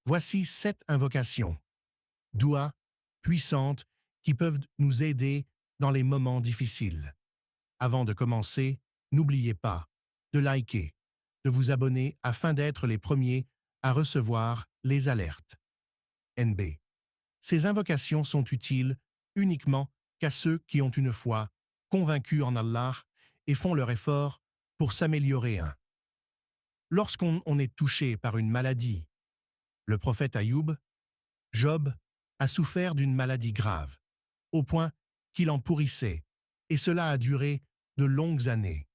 Voici 7 invocations, doua, puissantes, qui peuvent nous aider dans les moments difficiles. Avant de commencer, n'oubliez pas de liker, de vous abonner afin d'être les premiers à recevoir les alertes. NB. Ces invocations sont utiles uniquement qu'à ceux qui ont une foi convaincue en Allah et font leur effort pour s'améliorer. Lorsqu'on est touché par une maladie, le prophète Ayoub, Job, a souffert d'une maladie grave, au point qu'il en pourrissait, et cela a duré de longues années,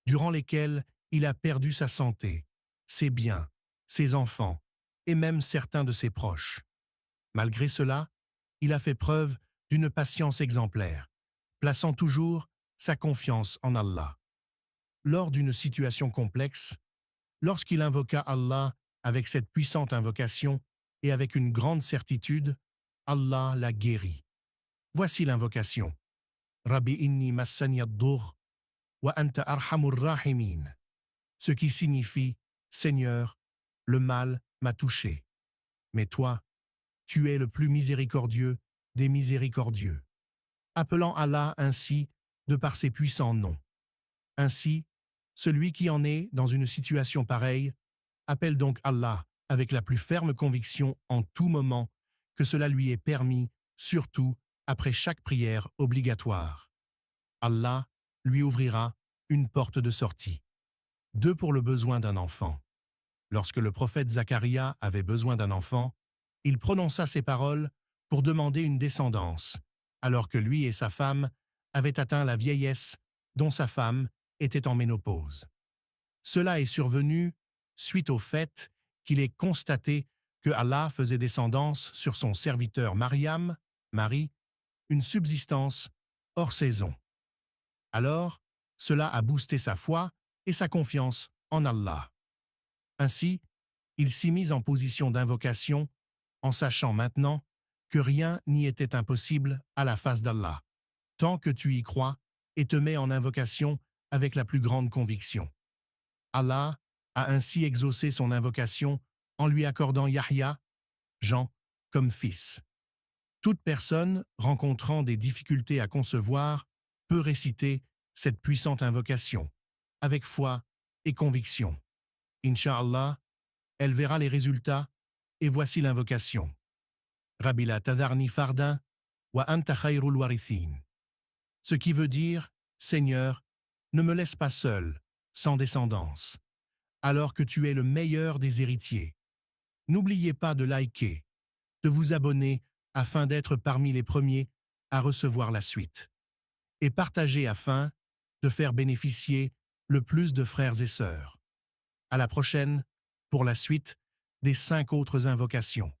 durant lesquelles il a perdu sa santé, ses biens, ses enfants, et même certains de ses proches. Malgré cela, il a fait preuve d'une patience exemplaire, plaçant toujours sa confiance en Allah. Lors d'une situation complexe, lorsqu'il invoqua Allah avec cette puissante invocation et avec une grande certitude, Allah l'a guéri. Voici l'invocation. Rabbi inni massani ad-dur wa anta arhamur rahimin. Ce qui signifie Seigneur, le mal m'a touché. Mais toi, tu es le plus miséricordieux des miséricordieux. Appelant Allah ainsi de par ses puissants noms. Ainsi, celui qui en est dans une situation pareille appelle donc Allah avec la plus ferme conviction en tout moment que cela lui est permis, surtout après chaque prière obligatoire. Allah lui ouvrira une porte de sortie. 2 pour le besoin d'un enfant. Lorsque le prophète Zacharia avait besoin d'un enfant, il prononça ces paroles pour demander une descendance, alors que lui et sa femme avaient atteint la vieillesse dont sa femme était en ménopause. Cela est survenu suite au fait qu'il est constaté que Allah faisait descendance sur son serviteur Mariam, Marie, une subsistance hors saison. Alors, cela a boosté sa foi et sa confiance en Allah. Ainsi, il s'y mit en position d'invocation en sachant maintenant que rien n'y était impossible à la face d'Allah, tant que tu y crois et te mets en invocation avec la plus grande conviction. Allah a ainsi exaucé son invocation en lui accordant Yahya, Jean, comme fils. Toute personne rencontrant des difficultés à concevoir peut réciter cette puissante invocation, avec foi et conviction. Inch'Allah, elle verra les résultats, et voici l'invocation. Rabbi la tadarni fardin, wa anta khayrul warithin. Ce qui veut dire, Seigneur, ne me laisse pas seul, sans descendance, alors que tu es le meilleur des héritiers. N'oubliez pas de liker, de vous abonner afin d'être parmi les premiers à recevoir la suite, et partager afin de faire bénéficier le plus de frères et sœurs. À la prochaine pour la suite des 5 autres invocations.